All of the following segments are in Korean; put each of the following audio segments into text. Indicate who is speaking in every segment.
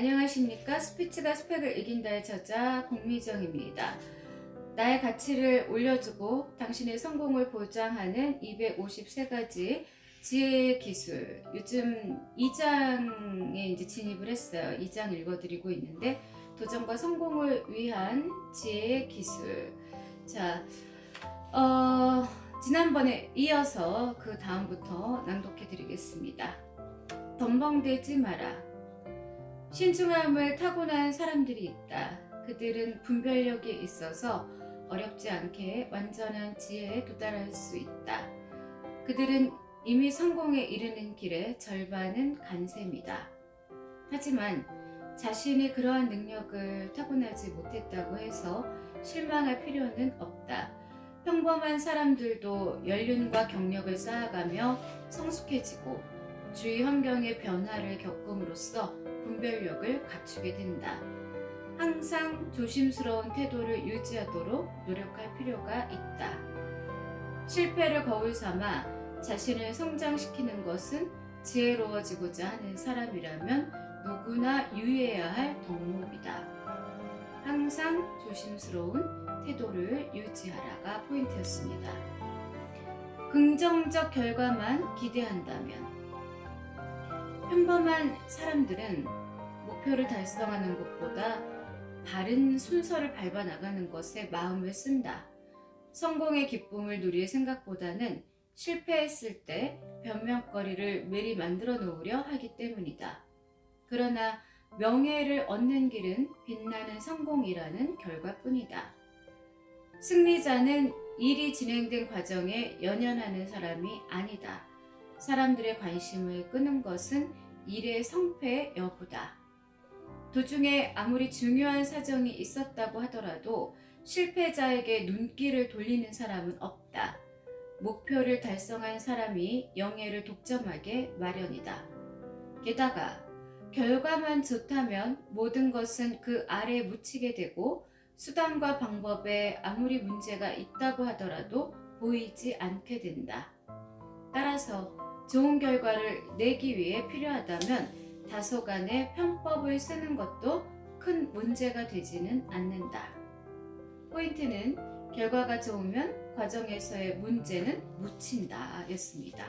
Speaker 1: 안녕하십니까? 스피츠가 스펙을 이긴다의 저자 공미정입니다. 나의 가치를 올려주고 당신의 성공을 보장하는 253가지 지혜의 기술. 요즘 2장에 이제 진입을 했어요. 2장 읽어드리고 있는데 도전과 성공을 위한 지혜의 기술. 자, 지난번에 이어서 그 다음부터 낭독해 드리겠습니다. 덤벙대지 마라. 신중함을 타고난 사람들이 있다. 그들은 분별력이 있어서 어렵지 않게 완전한 지혜에 도달할 수 있다. 그들은 이미 성공에 이르는 길의 절반은 간 셈이다. 하지만 자신이 그러한 능력을 타고나지 못했다고 해서 실망할 필요는 없다. 평범한 사람들도 연륜과 경력을 쌓아가며 성숙해지고 주위 환경의 변화를 겪음으로써 분별력을 갖추게 된다. 항상 조심스러운 태도를 유지하도록 노력할 필요가 있다. 실패를 거울 삼아 자신을 성장시키는 것은 지혜로워지고자 하는 사람이라면 누구나 유의해야 할 덕목이다. 항상 조심스러운 태도를 유지하라가 포인트였습니다. 긍정적 결과만 기대한다면 평범한 사람들은 목표를 달성하는 것보다 바른 순서를 밟아 나가는 것에 마음을 쓴다. 성공의 기쁨을 누릴 생각보다는 실패했을 때 변명거리를 미리 만들어 놓으려 하기 때문이다. 그러나 명예를 얻는 길은 빛나는 성공이라는 결과뿐이다. 승리자는 일이 진행된 과정에 연연하는 사람이 아니다. 사람들의 관심을 끄는 것은 일의 성패 여부다. 도중에 아무리 중요한 사정이 있었다고 하더라도 실패자에게 눈길을 돌리는 사람은 없다. 목표를 달성한 사람이 영예를 독점하게 마련이다. 게다가 결과만 좋다면 모든 것은 그 아래 묻히게 되고 수단과 방법에 아무리 문제가 있다고 하더라도 보이지 않게 된다. 따라서 좋은 결과를 내기 위해 필요하다면 다소간의 편법을 쓰는 것도 큰 문제가 되지는 않는다. 포인트는 결과가 좋으면 과정에서의 문제는 묻힌다 였습니다.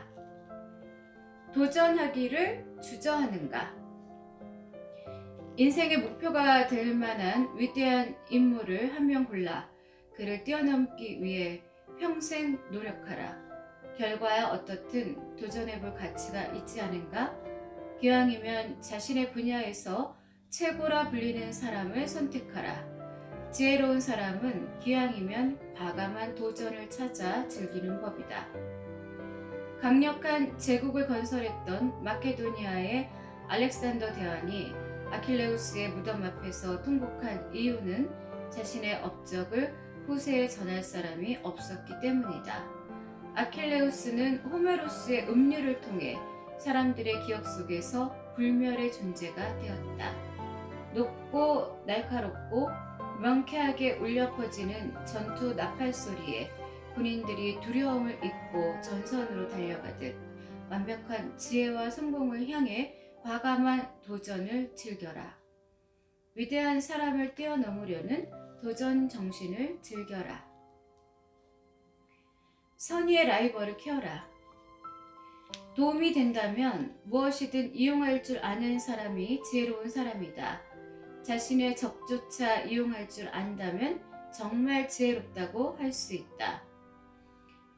Speaker 1: 도전하기를 주저하는가? 인생의 목표가 될 만한 위대한 인물을 한 명 골라 그를 뛰어넘기 위해 평생 노력하라. 결과야 어떻든 도전해볼 가치가 있지 않은가? 기왕이면 자신의 분야에서 최고라 불리는 사람을 선택하라. 지혜로운 사람은 기왕이면 과감한 도전을 찾아 즐기는 법이다. 강력한 제국을 건설했던 마케도니아의 알렉산더 대왕이 아킬레우스의 무덤 앞에서 통곡한 이유는 자신의 업적을 후세에 전할 사람이 없었기 때문이다. 아킬레우스는 호메로스의 음류를 통해 사람들의 기억 속에서 불멸의 존재가 되었다. 높고 날카롭고 명쾌하게 울려 퍼지는 전투 나팔 소리에 군인들이 두려움을 잊고 전선으로 달려가듯 완벽한 지혜와 성공을 향해 과감한 도전을 즐겨라. 위대한 사람을 뛰어넘으려는 도전 정신을 즐겨라. 선의의 라이벌을 키워라. 도움이 된다면 무엇이든 이용할 줄 아는 사람이 지혜로운 사람이다. 자신의 적조차 이용할 줄 안다면 정말 지혜롭다고 할 수 있다.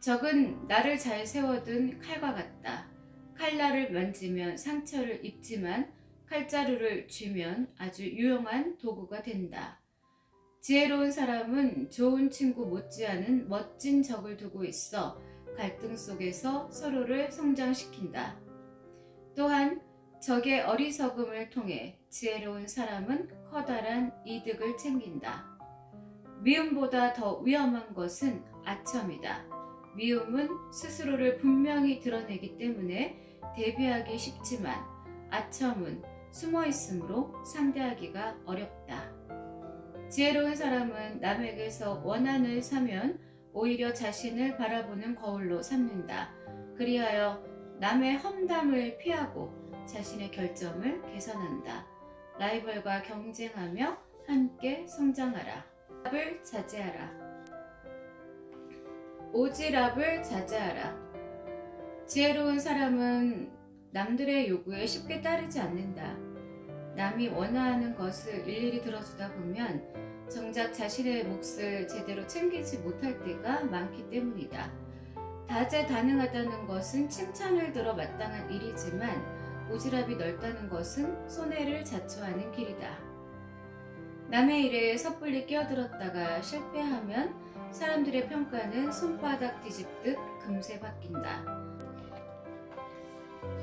Speaker 1: 적은 나를 잘 세워둔 칼과 같다. 칼날을 만지면 상처를 입지만 칼자루를 쥐면 아주 유용한 도구가 된다. 지혜로운 사람은 좋은 친구 못지않은 멋진 적을 두고 있어 갈등 속에서 서로를 성장시킨다. 또한 적의 어리석음을 통해 지혜로운 사람은 커다란 이득을 챙긴다. 미움보다 더 위험한 것은 아첨이다. 미움은 스스로를 분명히 드러내기 때문에 대비하기 쉽지만 아첨은 숨어 있으므로 상대하기가 어렵다. 지혜로운 사람은 남에게서 원한을 사면 오히려 자신을 바라보는 거울로 삼는다. 그리하여 남의 험담을 피하고 자신의 결점을 개선한다. 라이벌과 경쟁하며 함께 성장하라. 오지랖을 자제하라. 오지랖을 자제하라. 지혜로운 사람은 남들의 요구에 쉽게 따르지 않는다. 남이 원하는 것을 일일이 들어주다 보면 정작 자신의 몫을 제대로 챙기지 못할 때가 많기 때문이다. 다재다능하다는 것은 칭찬을 들어 마땅한 일이지만 오지랖이 넓다는 것은 손해를 자초하는 길이다. 남의 일에 섣불리 끼어들었다가 실패하면 사람들의 평가는 손바닥 뒤집듯 금세 바뀐다.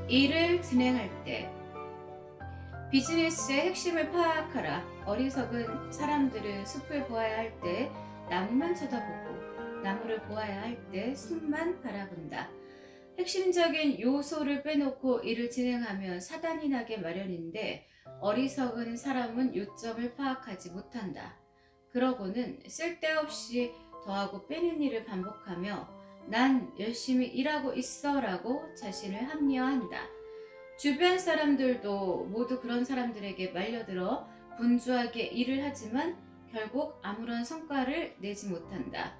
Speaker 1: 일을 진행할 때 비즈니스의 핵심을 파악하라. 어리석은 사람들은 숲을 보아야 할 때 나무만 쳐다보고 나무를 보아야 할 때 숲만 바라본다. 핵심적인 요소를 빼놓고 일을 진행하면 사단이 나게 마련인데 어리석은 사람은 요점을 파악하지 못한다. 그러고는 쓸데없이 더하고 빼는 일을 반복하며 난 열심히 일하고 있어 라고 자신을 합리화한다. 주변 사람들도 모두 그런 사람들에게 말려들어 분주하게 일을 하지만 결국 아무런 성과를 내지 못한다.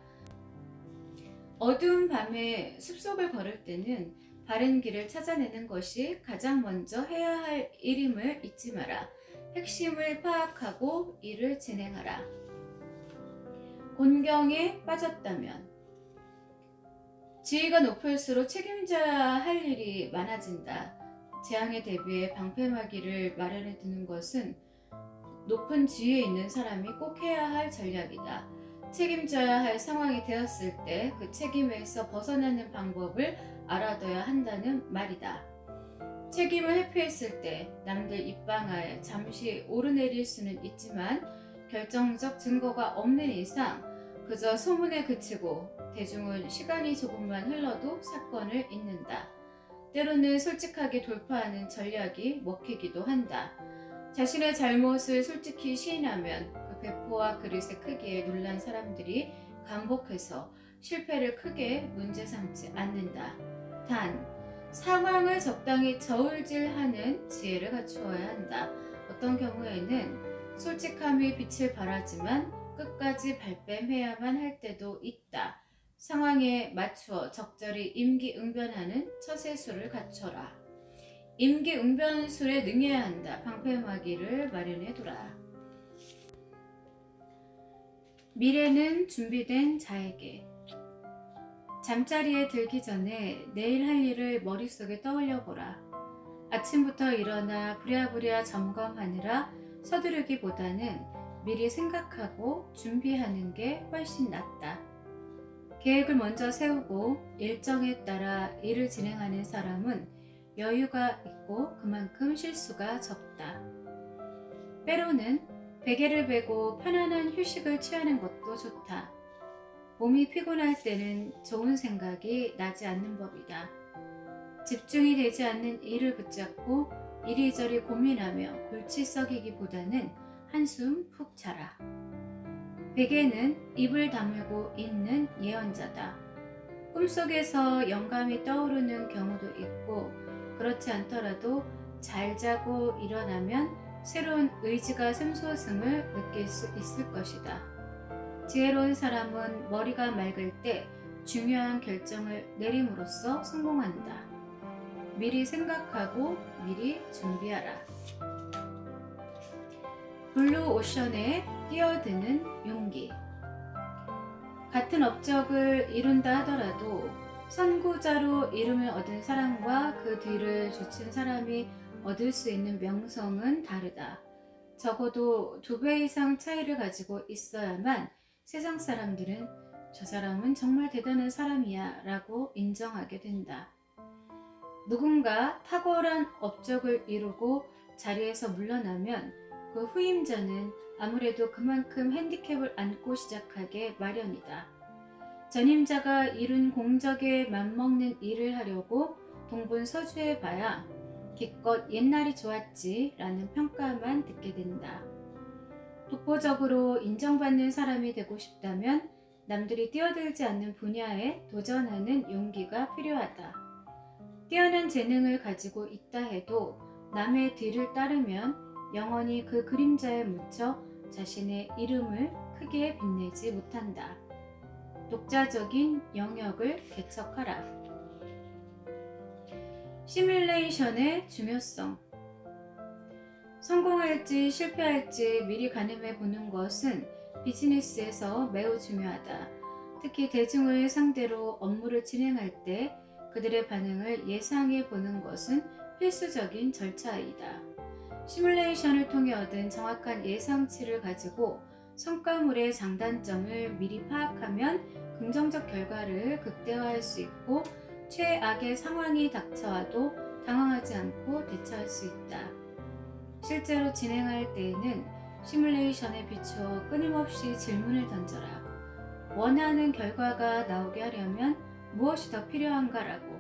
Speaker 1: 어두운 밤에 숲속을 걸을 때는 바른 길을 찾아내는 것이 가장 먼저 해야 할 일임을 잊지 마라. 핵심을 파악하고 일을 진행하라. 곤경에 빠졌다면 지위가 높을수록 책임져야 할 일이 많아진다. 재앙에 대비해 방패막이를 마련해 두는 것은 높은 지위에 있는 사람이 꼭 해야 할 전략이다. 책임져야 할 상황이 되었을 때 그 책임에서 벗어나는 방법을 알아둬야 한다는 말이다. 책임을 회피했을 때 남들 입방아에 잠시 오르내릴 수는 있지만 결정적 증거가 없는 이상 그저 소문에 그치고 대중은 시간이 조금만 흘러도 사건을 잇는다. 때로는 솔직하게 돌파하는 전략이 먹히기도 한다. 자신의 잘못을 솔직히 시인하면 그 배포와 그릇의 크기에 놀란 사람들이 감복해서 실패를 크게 문제 삼지 않는다. 단, 상황을 적당히 저울질하는 지혜를 갖추어야 한다. 어떤 경우에는 솔직함이 빛을 발하지만 끝까지 발뺌해야만 할 때도 있다. 상황에 맞추어 적절히 임기응변하는 처세술을 갖춰라. 임기응변술에 능해야 한다. 방패막이를 마련해두라. 미래는 준비된 자에게. 잠자리에 들기 전에 내일 할 일을 머릿속에 떠올려보라. 아침부터 일어나 부랴부랴 점검하느라 서두르기보다는 미리 생각하고 준비하는 게 훨씬 낫다. 계획을 먼저 세우고 일정에 따라 일을 진행하는 사람은 여유가 있고 그만큼 실수가 적다. 때로는 베개를 베고 편안한 휴식을 취하는 것도 좋다. 몸이 피곤할 때는 좋은 생각이 나지 않는 법이다. 집중이 되지 않는 일을 붙잡고 이리저리 고민하며 골치 썩이기보다는 한숨 푹 자라. 베개는 입을 다물고 있는 예언자다. 꿈속에서 영감이 떠오르는 경우도 있고 그렇지 않더라도 잘 자고 일어나면 새로운 의지가 샘솟음을 느낄 수 있을 것이다. 지혜로운 사람은 머리가 맑을 때 중요한 결정을 내림으로써 성공한다. 미리 생각하고 미리 준비하라. 블루 오션에 뛰어드는 용기. 같은 업적을 이룬다 하더라도 선구자로 이름을 얻은 사람과 그 뒤를 좇은 사람이 얻을 수 있는 명성은 다르다. 적어도 2배 이상 차이를 가지고 있어야만 세상 사람들은 저 사람은 정말 대단한 사람이야 라고 인정하게 된다. 누군가 탁월한 업적을 이루고 자리에서 물러나면 그 후임자는 아무래도 그만큼 핸디캡을 안고 시작하게 마련이다. 전임자가 이룬 공적에 맞먹는 일을 하려고 동분서주해봐야 기껏 옛날이 좋았지 라는 평가만 듣게 된다. 독보적으로 인정받는 사람이 되고 싶다면 남들이 뛰어들지 않는 분야에 도전하는 용기가 필요하다. 뛰어난 재능을 가지고 있다 해도 남의 뒤를 따르면 영원히 그 그림자에 묻혀 자신의 이름을 크게 빛내지 못한다. 독자적인 영역을 개척하라. 시뮬레이션의 중요성. 성공할지 실패할지 미리 가늠해 보는 것은 비즈니스에서 매우 중요하다. 특히 대중을 상대로 업무를 진행할 때 그들의 반응을 예상해 보는 것은 필수적인 절차이다. 시뮬레이션을 통해 얻은 정확한 예상치를 가지고 성과물의 장단점을 미리 파악하면 긍정적 결과를 극대화할 수 있고 최악의 상황이 닥쳐와도 당황하지 않고 대처할 수 있다. 실제로 진행할 때에는 시뮬레이션에 비추어 끊임없이 질문을 던져라. 원하는 결과가 나오게 하려면 무엇이 더 필요한가라고.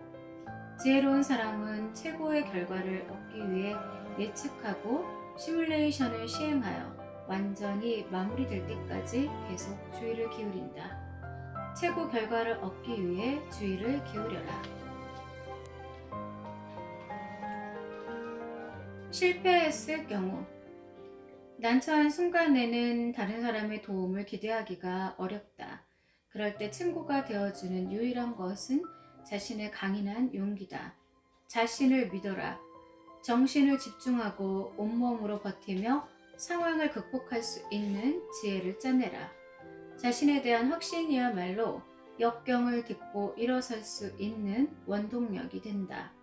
Speaker 1: 지혜로운 사람은 최고의 결과를 얻기 위해 예측하고 시뮬레이션을 시행하여 완전히 마무리될 때까지 계속 주의를 기울인다. 최고 결과를 얻기 위해 주의를 기울여라. 실패했을 경우. 난처한 순간에는 다른 사람의 도움을 기대하기가 어렵다. 그럴 때 친구가 되어주는 유일한 것은 자신의 강인한 용기다. 자신을 믿어라. 정신을 집중하고 온몸으로 버티며 상황을 극복할 수 있는 지혜를 짜내라. 자신에 대한 확신이야말로 역경을 딛고 일어설 수 있는 원동력이 된다.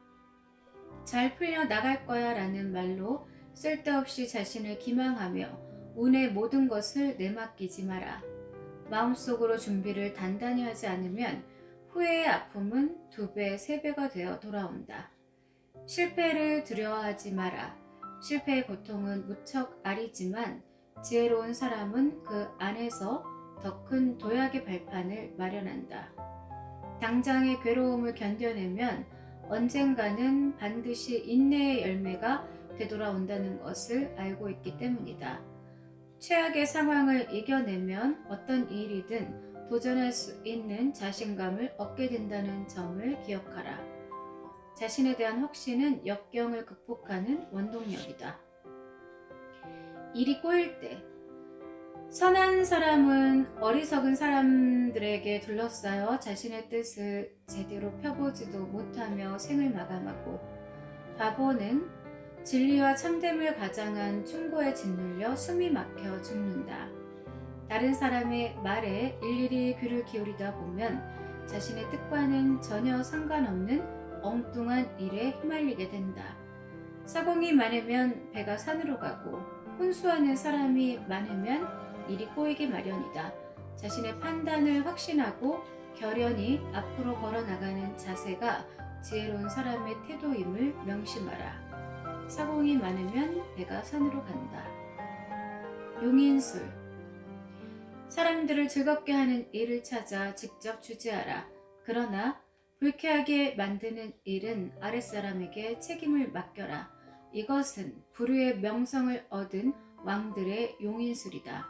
Speaker 1: 잘 풀려 나갈 거야 라는 말로 쓸데없이 자신을 기망하며 운의 모든 것을 내맡기지 마라. 마음속으로 준비를 단단히 하지 않으면 후회의 아픔은 2배, 3배가 되어 돌아온다. 실패를 두려워하지 마라. 실패의 고통은 무척 아리지만 지혜로운 사람은 그 안에서 더 큰 도약의 발판을 마련한다. 당장의 괴로움을 견뎌내면 언젠가는 반드시 인내의 열매가 되돌아온다는 것을 알고 있기 때문이다. 최악의 상황을 이겨내면 어떤 일이든 도전할 수 있는 자신감을 얻게 된다는 점을 기억하라. 자신에 대한 확신은 역경을 극복하는 원동력이다. 일이 꼬일 때. 선한 사람은 어리석은 사람들에게 둘러싸여 자신의 뜻을 제대로 펴보지도 못하며 생을 마감하고, 바보는 진리와 참됨을 가장한 충고에 짓눌려 숨이 막혀 죽는다. 다른 사람의 말에 일일이 귀를 기울이다 보면 자신의 뜻과는 전혀 상관없는 엉뚱한 일에 휘말리게 된다. 사공이 많으면 배가 산으로 가고 혼수하는 사람이 많으면 일이 꼬이기 마련이다. 자신의 판단을 확신하고 결연히 앞으로 걸어나가는 자세가 지혜로운 사람의 태도임을 명심하라. 사공이 많으면 배가 산으로 간다. 용인술. 사람들을 즐겁게 하는 일을 찾아 직접 주재하라. 그러나 불쾌하게 만드는 일은 아랫사람에게 책임을 맡겨라. 이것은 불후의 명성을 얻은 왕들의 용인술이다.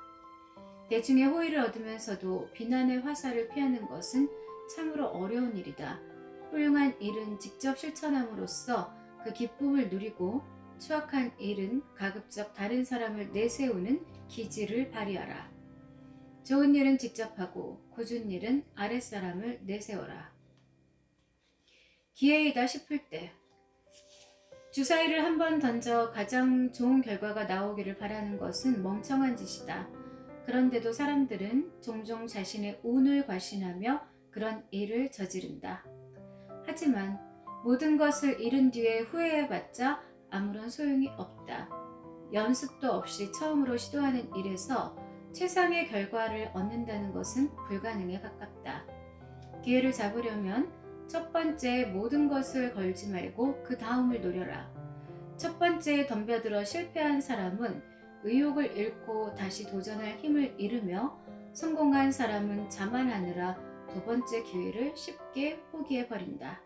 Speaker 1: 대중의 호의를 얻으면서도 비난의 화살을 피하는 것은 참으로 어려운 일이다. 훌륭한 일은 직접 실천함으로써 그 기쁨을 누리고, 추악한 일은 가급적 다른 사람을 내세우는 기질을 발휘하라. 좋은 일은 직접 하고 고준 일은 아랫사람을 내세워라. 기회이다 싶을 때. 주사위를 한번 던져 가장 좋은 결과가 나오기를 바라는 것은 멍청한 짓이다. 그런데도 사람들은 종종 자신의 운을 과신하며 그런 일을 저지른다. 하지만 모든 것을 잃은 뒤에 후회해봤자 아무런 소용이 없다. 연습도 없이 처음으로 시도하는 일에서 최상의 결과를 얻는다는 것은 불가능에 가깝다. 기회를 잡으려면 첫 번째 모든 것을 걸지 말고 그 다음을 노려라. 첫 번째에 덤벼들어 실패한 사람은 의욕을 잃고 다시 도전할 힘을 잃으며, 성공한 사람은 자만하느라 두 번째 기회를 쉽게 포기해버린다.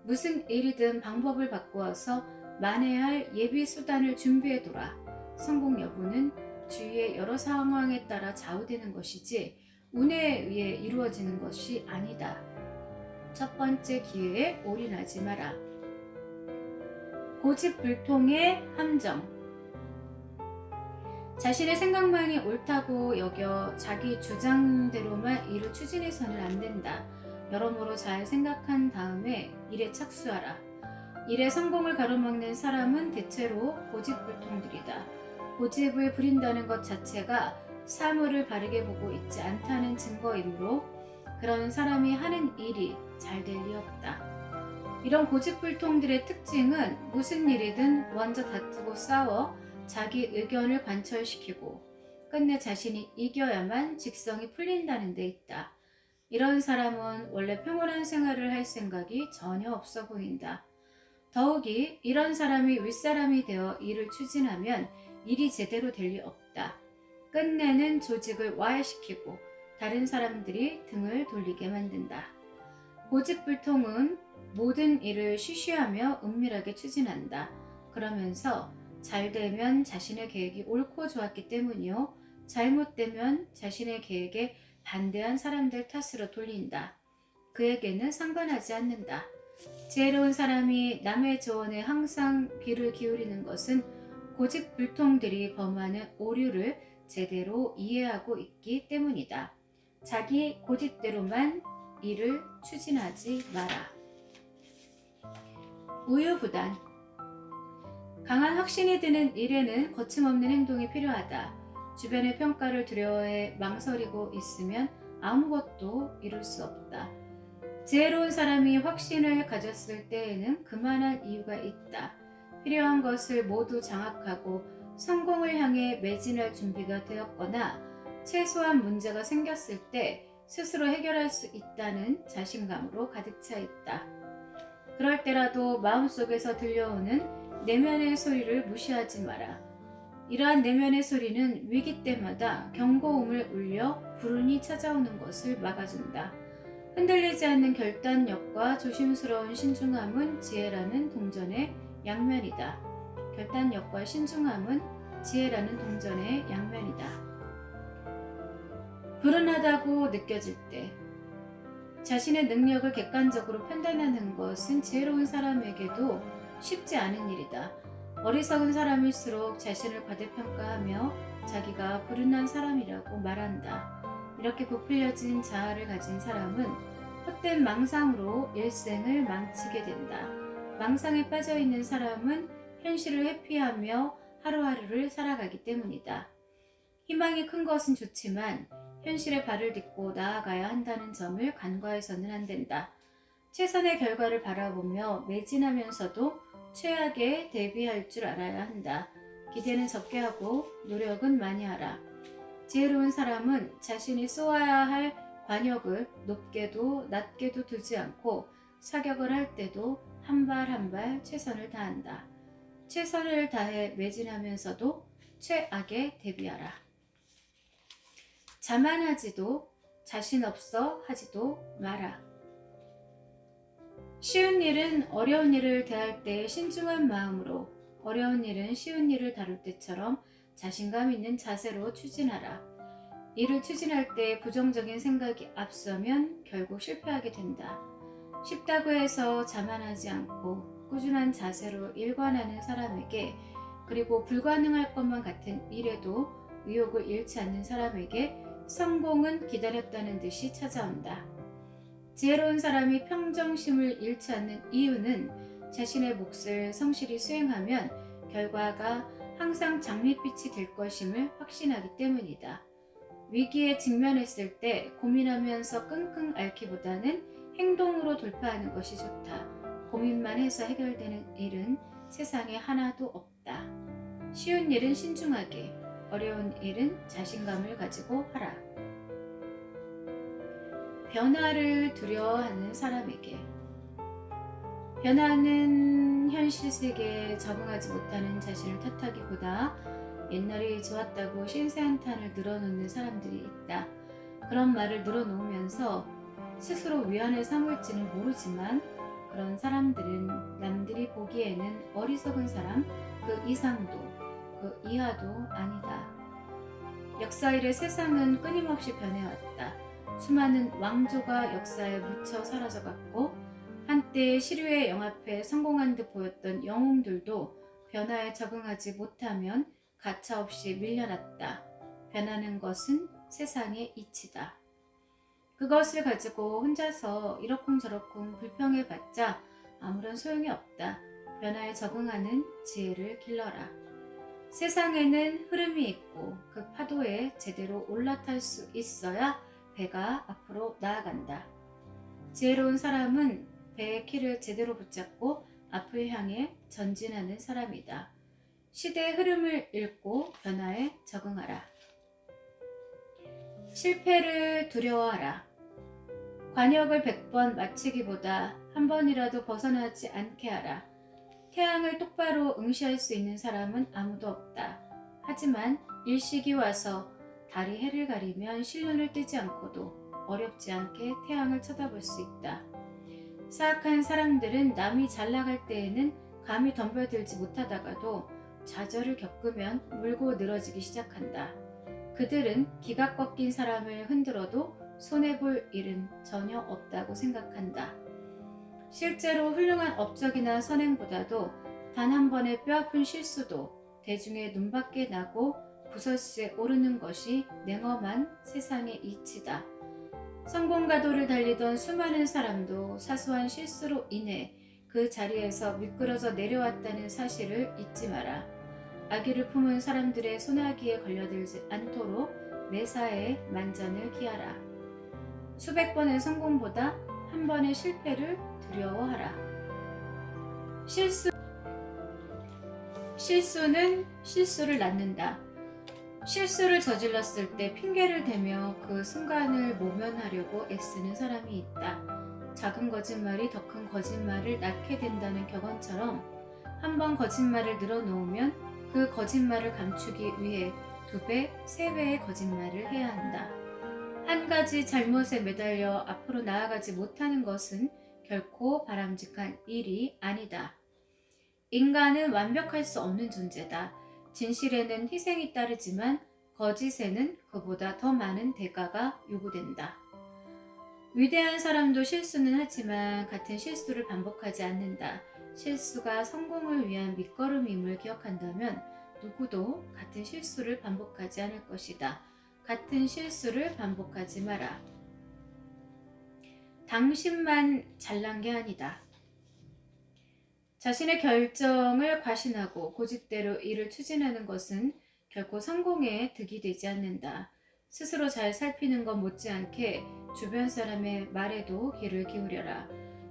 Speaker 1: 무슨 일이든 방법을 바꾸어서 만회할 예비 수단을 준비해둬라. 성공 여부는 주위의 여러 상황에 따라 좌우되는 것이지 운에 의해 이루어지는 것이 아니다. 첫 번째 기회에 올인하지 마라. 고집불통의 함정. 자신의 생각만이 옳다고 여겨 자기 주장대로만 일을 추진해서는 안 된다. 여러모로 잘 생각한 다음에 일에 착수하라. 일의 성공을 가로막는 사람은 대체로 고집불통들이다. 고집을 부린다는 것 자체가 사물을 바르게 보고 있지 않다는 증거이므로 그런 사람이 하는 일이 잘 될 리 없다. 이런 고집불통들의 특징은 무슨 일이든 먼저 다투고 싸워 자기 의견을 관철시키고 끝내 자신이 이겨야만 직성이 풀린다는 데 있다. 이런 사람은 원래 평온한 생활을 할 생각이 전혀 없어 보인다. 더욱이 이런 사람이 윗사람이 되어 일을 추진하면 일이 제대로 될 리 없다. 끝내는 조직을 와해시키고 다른 사람들이 등을 돌리게 만든다. 고집불통은 모든 일을 쉬쉬하며 은밀하게 추진한다. 그러면서 잘 되면 자신의 계획이 옳고 좋았기 때문이요. 잘못되면 자신의 계획에 반대한 사람들 탓으로 돌린다. 그에게는 상관하지 않는다. 지혜로운 사람이 남의 조언에 항상 귀를 기울이는 것은 고집불통들이 범하는 오류를 제대로 이해하고 있기 때문이다. 자기 고집대로만 일을 추진하지 마라. 우유부단. 강한 확신이 드는 일에는 거침없는 행동이 필요하다. 주변의 평가를 두려워해 망설이고 있으면 아무것도 이룰 수 없다. 지혜로운 사람이 확신을 가졌을 때에는 그만한 이유가 있다. 필요한 것을 모두 장악하고 성공을 향해 매진할 준비가 되었거나 최소한 문제가 생겼을 때 스스로 해결할 수 있다는 자신감으로 가득 차 있다. 그럴 때라도 마음속에서 들려오는 내면의 소리를 무시하지 마라. 이러한 내면의 소리는 위기 때마다 경고음을 울려 불운이 찾아오는 것을 막아준다. 흔들리지 않는 결단력과 조심스러운 신중함은 지혜라는 동전의 양면이다. 결단력과 신중함은 지혜라는 동전의 양면이다. 불운하다고 느껴질 때 자신의 능력을 객관적으로 판단하는 것은 지혜로운 사람에게도 쉽지 않은 일이다. 어리석은 사람일수록 자신을 과대평가하며 자기가 불운한 사람이라고 말한다. 이렇게 부풀려진 자아를 가진 사람은 헛된 망상으로 일생을 망치게 된다. 망상에 빠져있는 사람은 현실을 회피하며 하루하루를 살아가기 때문이다. 희망이 큰 것은 좋지만 현실에 발을 딛고 나아가야 한다는 점을 간과해서는 안 된다. 최선의 결과를 바라보며 매진하면서도 최악에 대비할 줄 알아야 한다. 기대는 적게 하고 노력은 많이 하라. 지혜로운 사람은 자신이 쏘아야 할 관역을 높게도 낮게도 두지 않고 사격을 할 때도 한 발 한 발 최선을 다한다. 최선을 다해 매진하면서도 최악에 대비하라. 자만하지도 자신 없어 하지도 마라. 쉬운 일은 어려운 일을 대할 때 신중한 마음으로, 어려운 일은 쉬운 일을 다룰 때처럼 자신감 있는 자세로 추진하라. 일을 추진할 때 부정적인 생각이 앞서면 결국 실패하게 된다. 쉽다고 해서 자만하지 않고 꾸준한 자세로 일관하는 사람에게, 그리고 불가능할 것만 같은 일에도 의욕을 잃지 않는 사람에게 성공은 기다렸다는 듯이 찾아온다. 지혜로운 사람이 평정심을 잃지 않는 이유는 자신의 몫을 성실히 수행하면 결과가 항상 장밋빛이 될 것임을 확신하기 때문이다. 위기에 직면했을 때 고민하면서 끙끙 앓기보다는 행동으로 돌파하는 것이 좋다. 고민만 해서 해결되는 일은 세상에 하나도 없다. 쉬운 일은 신중하게, 어려운 일은 자신감을 가지고 하라. 변화를 두려워하는 사람에게. 변화는 현실 세계에 적응하지 못하는 자신을 탓하기보다 옛날이 좋았다고 신세한탄을 늘어놓는 사람들이 있다. 그런 말을 늘어놓으면서 스스로 위안을 삼을지는 모르지만 그런 사람들은 남들이 보기에는 어리석은 사람 그 이상도 그 이하도 아니다. 역사 이래 세상은 끊임없이 변해왔다. 수많은 왕조가 역사에 묻혀 사라져갔고 한때 시류에 영합해 성공한 듯 보였던 영웅들도 변화에 적응하지 못하면 가차없이 밀려났다. 변하는 것은 세상의 이치다. 그것을 가지고 혼자서 이러쿵저러쿵 불평해봤자 아무런 소용이 없다. 변화에 적응하는 지혜를 길러라. 세상에는 흐름이 있고 그 파도에 제대로 올라탈 수 있어야 배가 앞으로 나아간다. 지혜로운 사람은 배의 키를 제대로 붙잡고 앞을 향해 전진하는 사람이다. 시대의 흐름을 읽고 변화에 적응하라. 실패를 두려워하라. 관역을 100번 마치기보다 한 번이라도 벗어나지 않게 하라. 태양을 똑바로 응시할 수 있는 사람은 아무도 없다. 하지만 일식이 와서 달이 해를 가리면 실눈을 뜨지 않고도 어렵지 않게 태양을 쳐다볼 수 있다. 사악한 사람들은 남이 잘 나갈 때에는 감히 덤벼들지 못하다가도 좌절을 겪으면 물고 늘어지기 시작한다. 그들은 기가 꺾인 사람을 흔들어도 손해볼 일은 전혀 없다고 생각한다. 실제로 훌륭한 업적이나 선행보다도 단 한 번의 뼈아픈 실수도 대중의 눈밖에 나고 구설수에 오르는 것이 냉엄한 세상의 이치다. 성공가도를 달리던 수많은 사람도 사소한 실수로 인해 그 자리에서 미끄러져 내려왔다는 사실을 잊지 마라. 아기를 품은 사람들의 소나기에 걸려들지 않도록 매사에 만전을 기하라. 수백 번의 성공보다 한 번의 실패를 두려워하라. 실수는 실수를 낳는다. 실수를 저질렀을 때 핑계를 대며 그 순간을 모면하려고 애쓰는 사람이 있다. 작은 거짓말이 더 큰 거짓말을 낳게 된다는 격언처럼 한 번 거짓말을 늘어놓으면 그 거짓말을 감추기 위해 2배, 3배의 거짓말을 해야 한다. 한 가지 잘못에 매달려 앞으로 나아가지 못하는 것은 결코 바람직한 일이 아니다. 인간은 완벽할 수 없는 존재다. 진실에는 희생이 따르지만 거짓에는 그보다 더 많은 대가가 요구된다. 위대한 사람도 실수는 하지만 같은 실수를 반복하지 않는다. 실수가 성공을 위한 밑거름임을 기억한다면 누구도 같은 실수를 반복하지 않을 것이다. 같은 실수를 반복하지 마라. 당신만 잘난 게 아니다. 자신의 결정을 과신하고 고집대로 일을 추진하는 것은 결코 성공에 득이 되지 않는다. 스스로 잘 살피는 것 못지않게 주변 사람의 말에도 귀를 기울여라.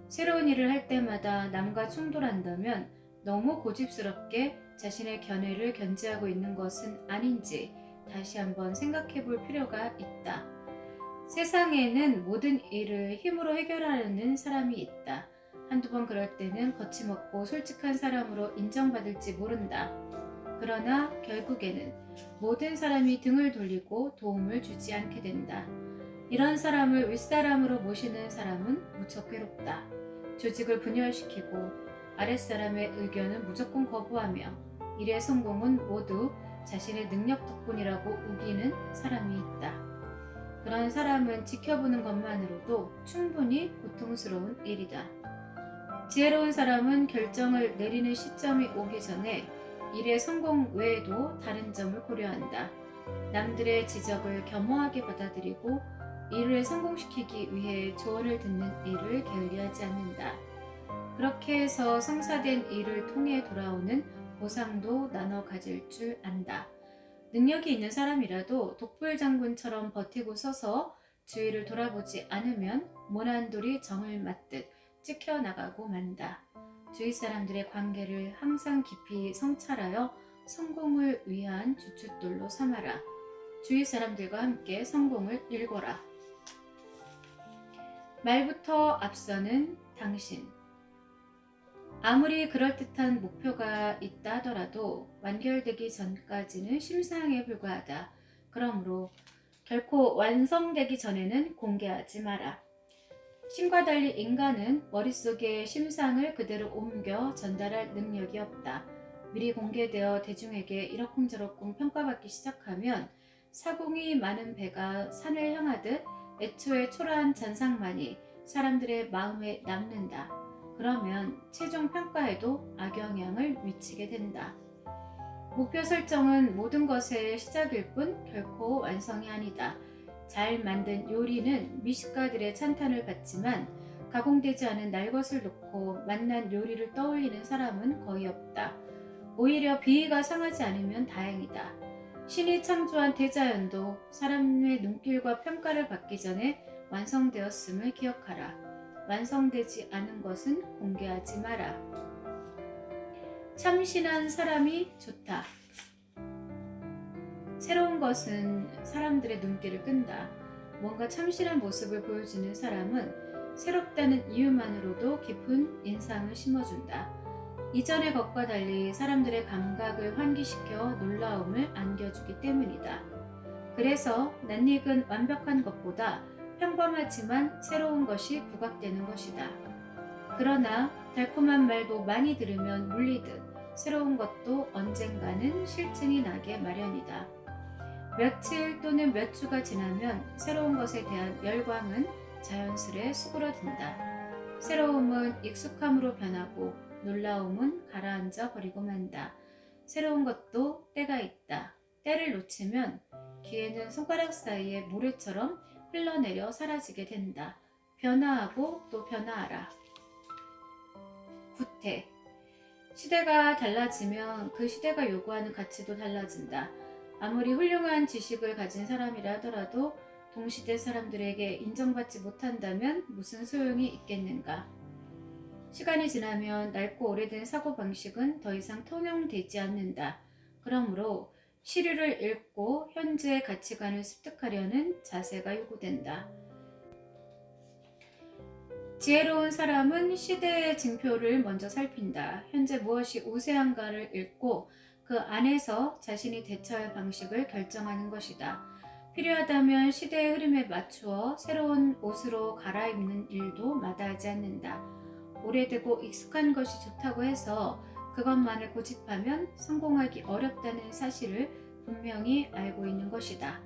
Speaker 1: 새로운 일을 할 때마다 남과 충돌한다면 너무 고집스럽게 자신의 견해를 견지하고 있는 것은 아닌지 다시 한번 생각해 볼 필요가 있다. 세상에는 모든 일을 힘으로 해결하려는 사람이 있다. 한두 번 그럴 때는 거침없고 솔직한 사람으로 인정받을지 모른다. 그러나 결국에는 모든 사람이 등을 돌리고 도움을 주지 않게 된다. 이런 사람을 윗사람으로 모시는 사람은 무척 괴롭다. 조직을 분열시키고 아랫사람의 의견은 무조건 거부하며 일의 성공은 모두 자신의 능력 덕분이라고 우기는 사람이 있다. 그런 사람은 지켜보는 것만으로도 충분히 고통스러운 일이다. 지혜로운 사람은 결정을 내리는 시점이 오기 전에 일의 성공 외에도 다른 점을 고려한다. 남들의 지적을 겸허하게 받아들이고 일을 성공시키기 위해 조언을 듣는 일을 게을리하지 않는다. 그렇게 해서 성사된 일을 통해 돌아오는 보상도 나눠 가질 줄 안다. 능력이 있는 사람이라도 독불장군처럼 버티고 서서 주위를 돌아보지 않으면 모난 돌이 정을 맞듯 찍혀나가고 만다. 주위 사람들의 관계를 항상 깊이 성찰하여 성공을 위한 주춧돌로 삼아라. 주위 사람들과 함께 성공을 일궈라. 말부터 앞서는 당신. 아무리 그럴듯한 목표가 있다 하더라도 완결되기 전까지는 심상에 불과하다. 그러므로 결코 완성되기 전에는 공개하지 마라. 신과 달리 인간은 머릿속의 심상을 그대로 옮겨 전달할 능력이 없다. 미리 공개되어 대중에게 이러쿵저러쿵 평가받기 시작하면 사공이 많은 배가 산을 향하듯 애초에 초라한 잔상만이 사람들의 마음에 남는다. 그러면 최종 평가에도 악영향을 미치게 된다. 목표 설정은 모든 것의 시작일 뿐 결코 완성이 아니다. 잘 만든 요리는 미식가들의 찬탄을 받지만 가공되지 않은 날 것을 놓고 맛난 요리를 떠올리는 사람은 거의 없다. 오히려 비위가 상하지 않으면 다행이다. 신이 창조한 대자연도 사람의 눈길과 평가를 받기 전에 완성되었음을 기억하라. 완성되지 않은 것은 공개하지 마라. 참신한 사람이 좋다. 새로운 것은 사람들의 눈길을 끈다. 뭔가 참신한 모습을 보여주는 사람은 새롭다는 이유만으로도 깊은 인상을 심어준다. 이전의 것과 달리 사람들의 감각을 환기시켜 놀라움을 안겨주기 때문이다. 그래서 낯익은 완벽한 것보다 평범하지만 새로운 것이 부각되는 것이다. 그러나 달콤한 말도 많이 들으면 물리듯 새로운 것도 언젠가는 실증이 나게 마련이다. 며칠 또는 몇 주가 지나면 새로운 것에 대한 열광은 자연스레 수그러든다. 새로움은 익숙함으로 변하고 놀라움은 가라앉아 버리고 만다. 새로운 것도 때가 있다. 때를 놓치면 기회는 손가락 사이에 모래처럼 흘러내려 사라지게 된다. 변화하고 또 변화하라. 구태. 시대가 달라지면 그 시대가 요구하는 가치도 달라진다. 아무리 훌륭한 지식을 가진 사람이라 하더라도 동시대 사람들에게 인정받지 못한다면 무슨 소용이 있겠는가? 시간이 지나면 낡고 오래된 사고방식은 더 이상 통용되지 않는다. 그러므로 시류를 읽고 현재의 가치관을 습득하려는 자세가 요구된다. 지혜로운 사람은 시대의 징표를 먼저 살핀다. 현재 무엇이 우세한가를 읽고 그 안에서 자신이 대처할 방식을 결정하는 것이다. 필요하다면 시대의 흐름에 맞추어 새로운 옷으로 갈아입는 일도 마다하지 않는다. 오래되고 익숙한 것이 좋다고 해서 그것만을 고집하면 성공하기 어렵다는 사실을 분명히 알고 있는 것이다.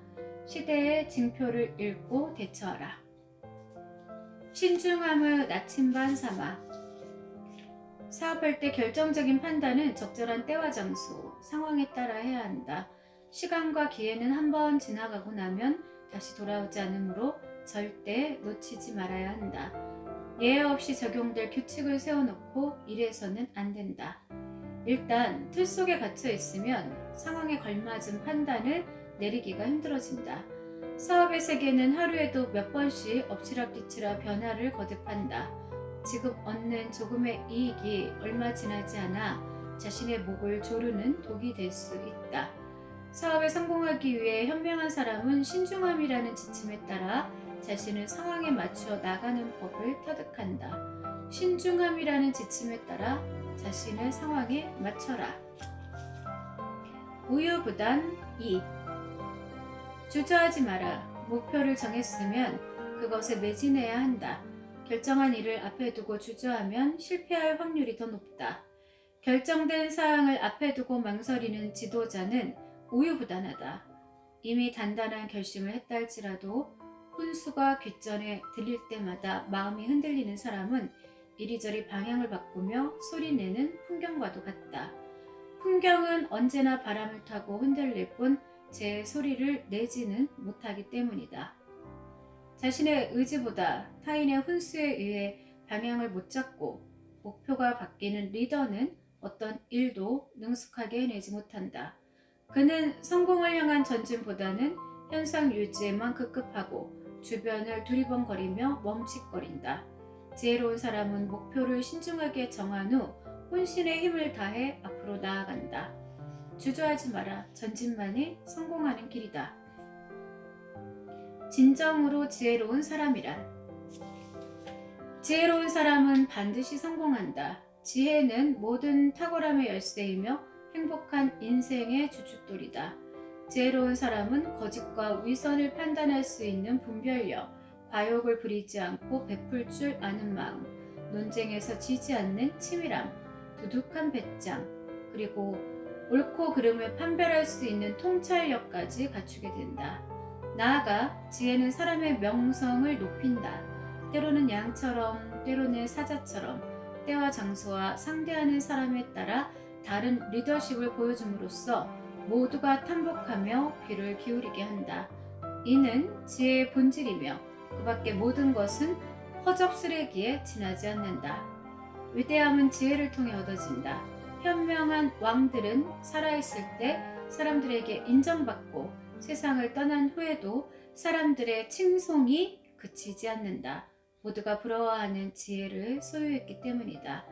Speaker 1: 시대의 징표를 읽고 대처하라. 신중함을 나침반 삼아. 사업할 때 결정적인 판단은 적절한 때와 장소, 상황에 따라 해야 한다. 시간과 기회는 한번 지나가고 나면 다시 돌아오지 않으므로 절대 놓치지 말아야 한다. 예외 없이 적용될 규칙을 세워놓고 일해서는 안 된다. 일단 틀 속에 갇혀 있으면 상황에 걸맞은 판단을 내리기가 힘들어진다. 사업의 세계는 하루에도 몇 번씩 엎치락뒤치락 변화를 거듭한다. 지금 얻는 조금의 이익이 얼마 지나지 않아 자신의 목을 조르는 독이 될 수 있다. 사업에 성공하기 위해 현명한 사람은 신중함이라는 지침에 따라 자신을 상황에 맞추어 나가는 법을 터득한다. 신중함이라는 지침에 따라 자신을 상황에 맞춰라. 우유부단 2. 주저하지 마라. 목표를 정했으면 그것에 매진해야 한다. 결정한 일을 앞에 두고 주저하면 실패할 확률이 더 높다. 결정된 사항을 앞에 두고 망설이는 지도자는 우유부단하다. 이미 단단한 결심을 했다 할지라도 훈수가 귓전에 들릴 때마다 마음이 흔들리는 사람은 이리저리 방향을 바꾸며 소리내는 풍경과도 같다. 풍경은 언제나 바람을 타고 흔들릴 뿐 제 소리를 내지는 못하기 때문이다. 자신의 의지보다 타인의 훈수에 의해 방향을 못 잡고 목표가 바뀌는 리더는 어떤 일도 능숙하게 해내지 못한다. 그는 성공을 향한 전진보다는 현상 유지에만 급급하고 주변을 두리번거리며 멈칫거린다. 지혜로운 사람은 목표를 신중하게 정한 후 혼신의 힘을 다해 앞으로 나아간다. 주저하지 마라. 전진만이 성공하는 길이다. 진정으로 지혜로운 사람이란. 지혜로운 사람은 반드시 성공한다. 지혜는 모든 탁월함의 열쇠이며 행복한 인생의 주춧돌이다. 지혜로운 사람은 거짓과 위선을 판단할 수 있는 분별력, 과욕을 부리지 않고 베풀 줄 아는 마음, 논쟁에서 지지 않는 치밀함, 두둑한 배짱, 그리고 옳고 그름을 판별할 수 있는 통찰력까지 갖추게 된다. 나아가 지혜는 사람의 명성을 높인다. 때로는 양처럼, 때로는 사자처럼 때와 장소와 상대하는 사람에 따라 다른 리더십을 보여줌으로써 모두가 탐복하며 귀를 기울이게 한다. 이는 지혜의 본질이며 그 밖의 모든 것은 허접 쓰레기에 지나지 않는다. 위대함은 지혜를 통해 얻어진다. 현명한 왕들은 살아있을 때 사람들에게 인정받고 세상을 떠난 후에도 사람들의 칭송이 그치지 않는다. 모두가 부러워하는 지혜를 소유했기 때문이다.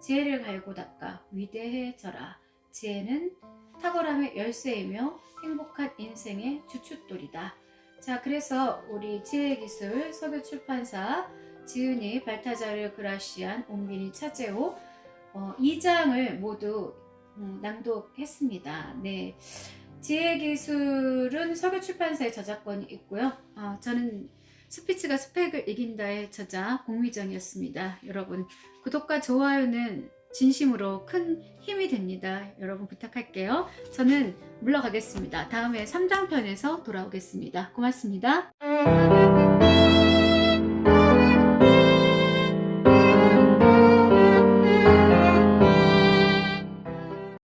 Speaker 1: 지혜를 갈고 닦아 위대해져라. 지혜는 탁월함의 열쇠이며 행복한 인생의 주춧돌이다. 자, 그래서 우리 지혜기술 서교출판사 지은이 발타자르 그라시안 옹빈이 차제호 2장을 모두 낭독했습니다. 네, 지혜기술은 서교출판사의 저작권이 있고요. 저는 스피치가 스펙을 이긴다의 저자 공미정이었습니다. 여러분 구독과 좋아요는 진심으로 큰 힘이 됩니다. 여러분 부탁할게요. 저는 물러가겠습니다. 다음에 3장편에서 돌아오겠습니다. 고맙습니다.